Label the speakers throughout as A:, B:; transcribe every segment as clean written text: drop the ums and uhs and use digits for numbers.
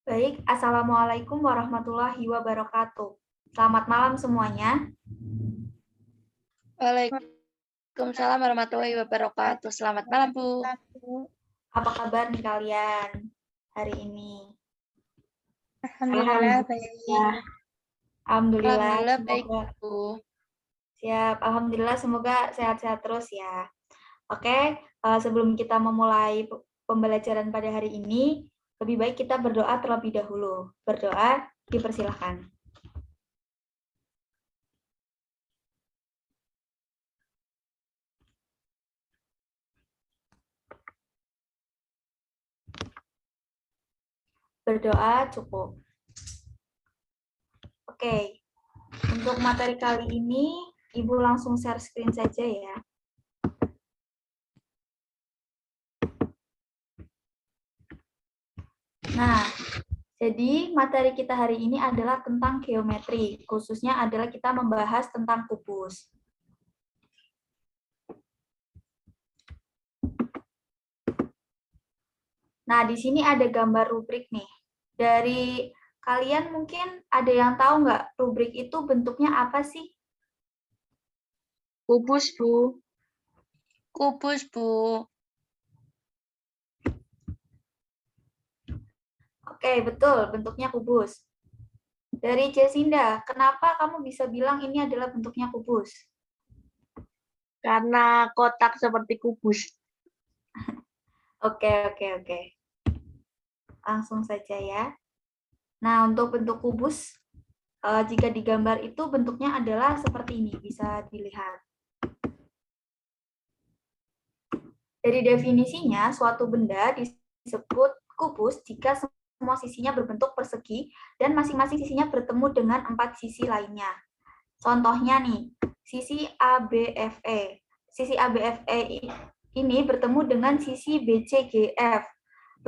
A: Baik, Assalamualaikum warahmatullahi wabarakatuh. Selamat malam semuanya.
B: Waalaikumsalam warahmatullahi wabarakatuh. Selamat malam, Bu.
A: Apa kabar nih kalian hari ini?
B: Alhamdulillah baik.
A: Alhamdulillah,
B: Alhamdulillah baik,
A: semoga
B: Bu.
A: siap. Alhamdulillah, semoga sehat-sehat terus ya. Oke, sebelum kita memulai pembelajaran pada hari ini, lebih baik kita berdoa terlebih dahulu. Berdoa, dipersilahkan. Berdoa cukup. Oke, untuk materi kali ini, Ibu langsung share screen saja ya. Nah, jadi materi kita hari ini adalah tentang geometri, khususnya adalah kita membahas tentang kubus. Nah, di sini ada gambar rubrik nih. Dari kalian mungkin ada yang tahu nggak rubrik itu bentuknya apa sih?
B: Kubus, Bu. Kubus, Bu.
A: Oke, betul, bentuknya kubus. Dari Jasinda, kenapa kamu bisa bilang ini adalah bentuknya kubus?
B: Karena kotak seperti kubus.
A: Oke. Langsung saja ya. Nah, untuk bentuk kubus, jika digambar itu bentuknya adalah seperti ini, bisa dilihat. Dari definisinya, suatu benda disebut kubus jika semua sisinya berbentuk persegi dan masing-masing sisinya bertemu dengan 4 sisi lainnya. Contohnya nih, sisi ABFE. Sisi ABFE ini bertemu dengan sisi BCGF,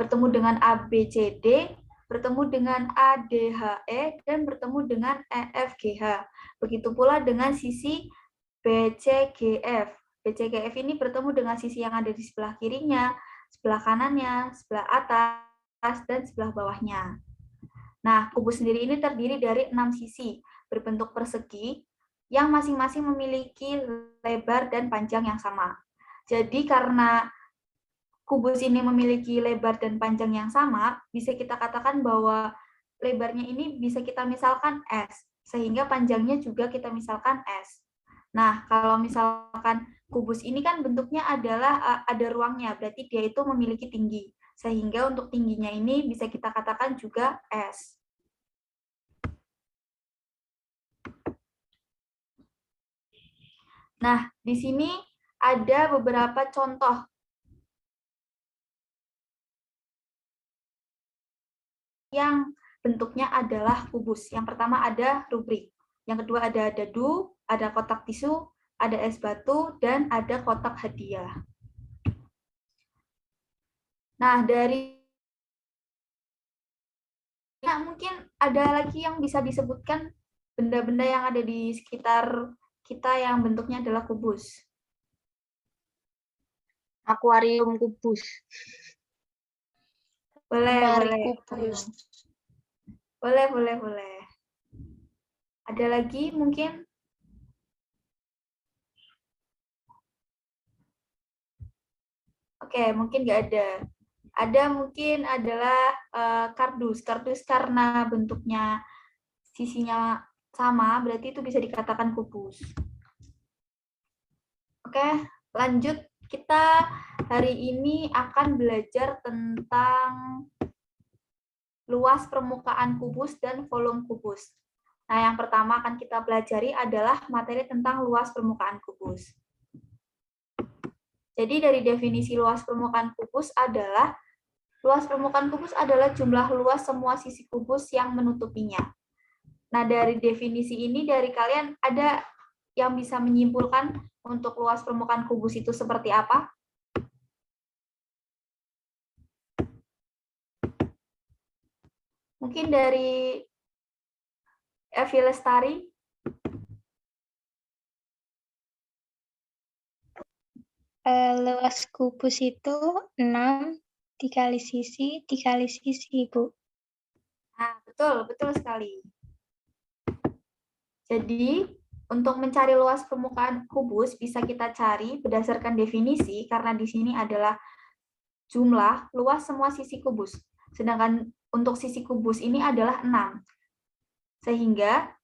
A: bertemu dengan ABCD, bertemu dengan ADHE, dan bertemu dengan EFGH. Begitu pula dengan sisi BCGF. BCGF ini bertemu dengan sisi yang ada di sebelah kirinya, sebelah kanannya, sebelah atas, dan sebelah bawahnya. Nah, kubus sendiri ini terdiri dari 6 sisi berbentuk persegi yang masing-masing memiliki lebar dan panjang yang sama. Jadi karena kubus ini memiliki lebar dan panjang yang sama, bisa kita katakan bahwa lebarnya ini bisa kita misalkan S, sehingga panjangnya juga kita misalkan S. Nah, kalau misalkan kubus ini kan bentuknya adalah ada ruangnya, berarti dia itu memiliki tinggi. Sehingga untuk tingginya ini bisa kita katakan juga S. Nah, di sini ada beberapa contoh yang bentuknya adalah kubus. Yang pertama ada rubrik. Yang kedua ada dadu, ada kotak tisu, ada es batu, dan ada kotak hadiah. Nah, dari mungkin ada lagi yang bisa disebutkan benda-benda yang ada di sekitar kita yang bentuknya adalah kubus.
B: Akuarium kubus.
A: Boleh.
B: Kubus.
A: Boleh. Ada lagi mungkin? Oke, mungkin nggak ada. Ada mungkin adalah kardus. Kardus karena bentuknya sisinya sama, berarti itu bisa dikatakan kubus. Oke, lanjut. Kita hari ini akan belajar tentang luas permukaan kubus dan volume kubus. Nah, yang pertama akan kita pelajari adalah materi tentang luas permukaan kubus. Jadi dari definisi luas permukaan kubus adalah luas permukaan kubus adalah jumlah luas semua sisi kubus yang menutupinya. Nah, dari definisi ini dari kalian ada yang bisa menyimpulkan untuk luas permukaan kubus itu seperti apa? Mungkin dari Evi Lestari.
C: Luas kubus itu 6 dikali sisi, Bu.
A: Nah, betul sekali. Jadi, untuk mencari luas permukaan kubus bisa kita cari berdasarkan definisi karena di sini adalah jumlah luas semua sisi kubus. Sedangkan untuk sisi kubus ini adalah 6. Sehingga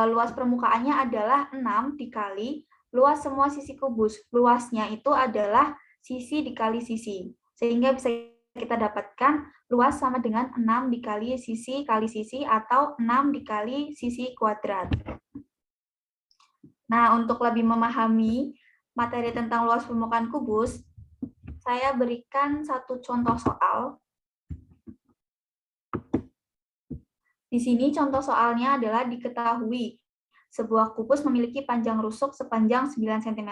A: luas permukaannya adalah 6 dikali luas semua sisi kubus. Luasnya itu adalah sisi dikali sisi. Sehingga bisa kita dapatkan luas sama dengan 6 dikali sisi kali sisi atau 6 dikali sisi kuadrat. Nah, untuk lebih memahami materi tentang luas permukaan kubus, saya berikan satu contoh soal. Di sini contoh soalnya adalah diketahui sebuah kubus memiliki panjang rusuk sepanjang 9 cm.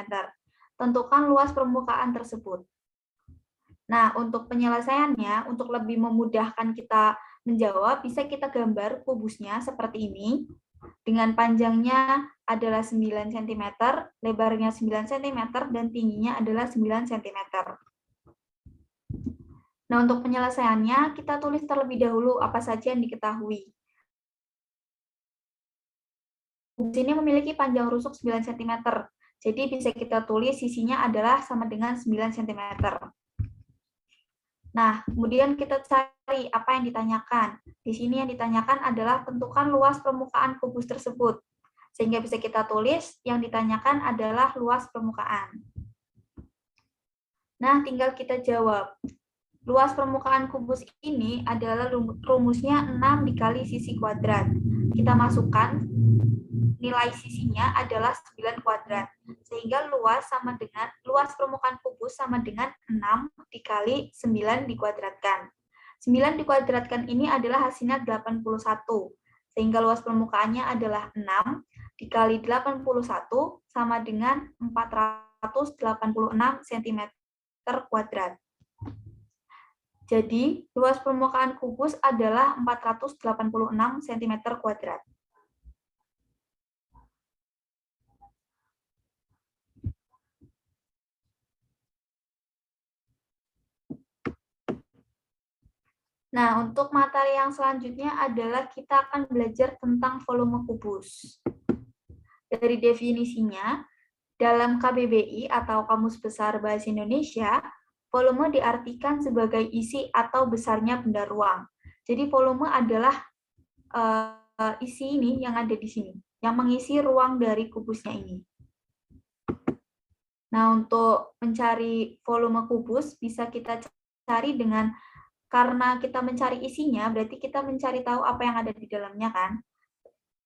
A: Tentukan luas permukaan tersebut. Nah, untuk penyelesaiannya, untuk lebih memudahkan kita menjawab, bisa kita gambar kubusnya seperti ini. Dengan panjangnya adalah 9 cm, lebarnya 9 cm, dan tingginya adalah 9 cm. Nah, untuk penyelesaiannya, kita tulis terlebih dahulu apa saja yang diketahui. Kubus ini memiliki panjang rusuk 9 cm, jadi bisa kita tulis sisinya adalah sama dengan 9 cm. Nah, kemudian kita cari apa yang ditanyakan. Di sini yang ditanyakan adalah tentukan luas permukaan kubus tersebut. Sehingga bisa kita tulis yang ditanyakan adalah luas permukaan. Nah, tinggal kita jawab. Luas permukaan kubus ini adalah rumusnya 6 dikali sisi kuadrat. Kita masukkan nilai sisinya adalah 9 kuadrat. Sehingga luas permukaan kubus sama dengan 6 dikali 9 dikuadratkan. 9 dikuadratkan ini adalah hasilnya 81. Sehingga luas permukaannya adalah 6 dikali 81 sama dengan 486 cm kuadrat. Jadi, luas permukaan kubus adalah 486 cm kuadrat. Nah, untuk materi yang selanjutnya adalah kita akan belajar tentang volume kubus. Dari definisinya, dalam KBBI atau Kamus Besar Bahasa Indonesia, volume diartikan sebagai isi atau besarnya benda ruang. Jadi volume adalah isi ini yang ada di sini, yang mengisi ruang dari kubusnya ini. Nah, untuk mencari volume kubus bisa kita cari dengan, karena kita mencari isinya, berarti kita mencari tahu apa yang ada di dalamnya kan.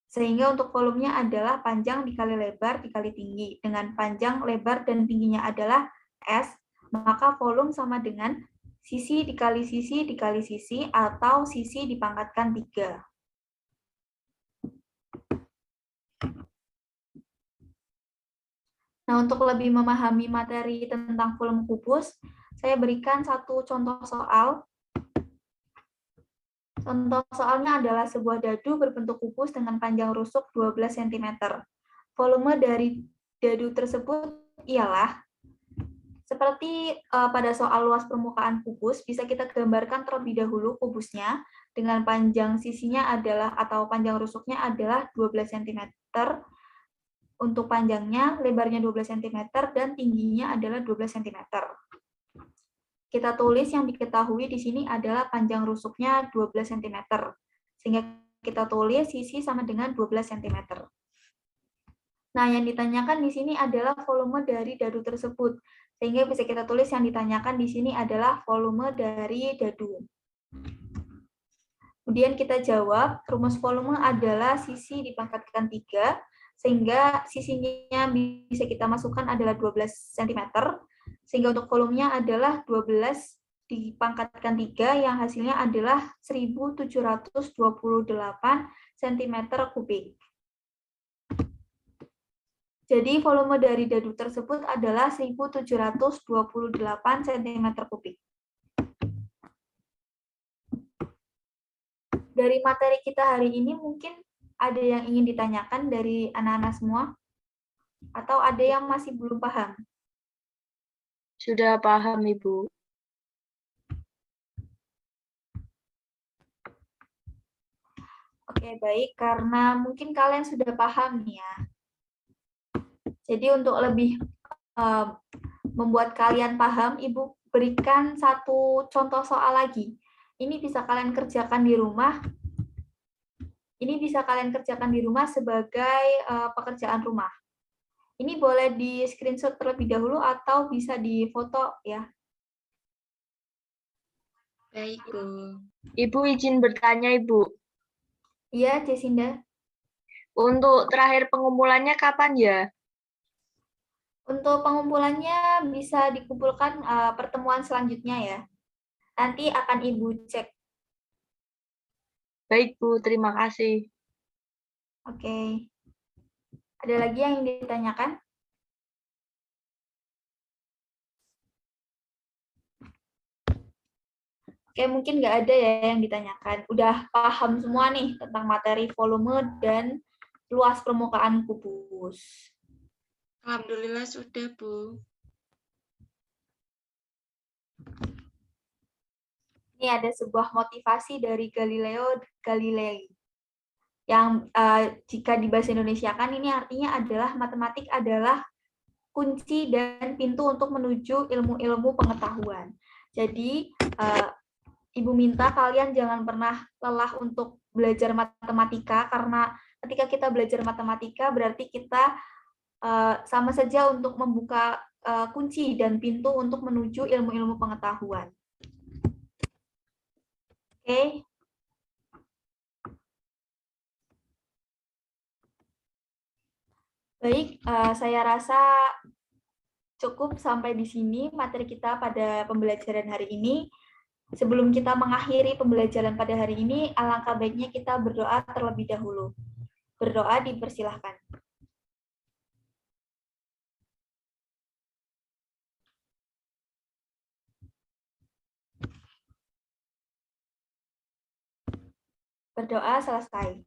A: Sehingga untuk volumenya adalah panjang dikali lebar dikali tinggi. Dengan panjang, lebar, dan tingginya adalah S, maka volume sama dengan sisi dikali sisi atau sisi dipangkatkan 3. Nah, untuk lebih memahami materi tentang volume kubus, saya berikan satu contoh soal. Contoh soalnya adalah sebuah dadu berbentuk kubus dengan panjang rusuk 12 cm. Volume dari dadu tersebut ialah, seperti pada soal luas permukaan kubus, bisa kita gambarkan terlebih dahulu kubusnya dengan panjang sisinya adalah, atau panjang rusuknya adalah 12 cm. Untuk panjangnya, lebarnya 12 cm, dan tingginya adalah 12 cm. Kita tulis yang diketahui di sini adalah panjang rusuknya 12 cm. Sehingga kita tulis sisi sama dengan 12 cm. Nah, yang ditanyakan di sini adalah volume dari dadu tersebut. Sehingga bisa kita tulis yang ditanyakan di sini adalah volume dari dadu. Kemudian kita jawab, rumus volume adalah sisi dipangkatkan 3, sehingga sisinya bisa kita masukkan adalah 12 cm. Sehingga untuk volumenya adalah 12 dipangkatkan 3 yang hasilnya adalah 1728 cm3. Jadi volume dari dadu tersebut adalah 1728 cm3. Dari materi kita hari ini mungkin ada yang ingin ditanyakan dari anak-anak semua? Atau ada yang masih belum paham?
B: Sudah paham, Ibu.
A: Oke, baik. Karena mungkin kalian sudah paham nih ya. Jadi untuk lebih membuat kalian paham, Ibu berikan satu contoh soal lagi. Ini bisa kalian kerjakan di rumah. Ini bisa kalian kerjakan di rumah sebagai pekerjaan rumah. Ini boleh di screenshot terlebih dahulu atau bisa difoto ya.
B: Baik, Bu.
D: Ibu izin bertanya, Ibu.
A: Iya, Jacinda.
D: Untuk terakhir pengumpulannya kapan ya?
A: Untuk pengumpulannya bisa dikumpulkan pertemuan selanjutnya ya. Nanti akan Ibu cek.
D: Baik, Bu. Terima kasih.
A: Oke. Ada lagi yang ditanyakan? Oke, mungkin nggak ada ya yang ditanyakan. Udah paham semua nih tentang materi volume dan luas permukaan kubus.
B: Alhamdulillah sudah, Bu.
A: Ini ada sebuah motivasi dari Galileo Galilei. Yang jika di bahasa Indonesia kan ini artinya adalah matematik adalah kunci dan pintu untuk menuju ilmu-ilmu pengetahuan. Jadi, Ibu minta kalian jangan pernah lelah untuk belajar matematika, karena ketika kita belajar matematika berarti kita sama saja untuk membuka kunci dan pintu untuk menuju ilmu-ilmu pengetahuan. Oke. Baik, saya rasa cukup sampai di sini materi kita pada pembelajaran hari ini. Sebelum kita mengakhiri pembelajaran pada hari ini, alangkah baiknya kita berdoa terlebih dahulu. Berdoa dipersilahkan. Berdoa selesai.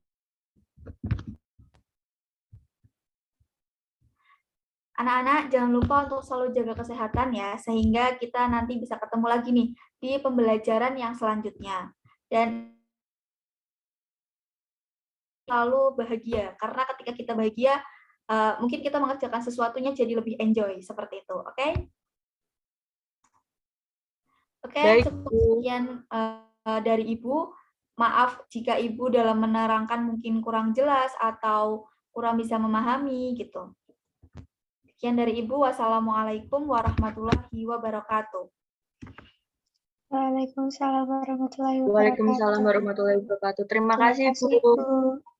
A: Anak-anak, jangan lupa untuk selalu jaga kesehatan ya, sehingga kita nanti bisa ketemu lagi nih di pembelajaran yang selanjutnya. Dan selalu bahagia, karena ketika kita bahagia, mungkin kita mengerjakan sesuatunya jadi lebih enjoy, seperti itu. Oke? Oke, cukup sekian dari Ibu. Maaf jika Ibu dalam menerangkan mungkin kurang jelas atau kurang bisa memahami gitu. Sekian dari Ibu. Wassalamualaikum warahmatullahi wabarakatuh.
C: Waalaikumsalam warahmatullahi wabarakatuh.
D: Waalaikumsalam warahmatullahi wabarakatuh. Terima kasih,
C: Terima kasih,
D: Bu.
C: Bu.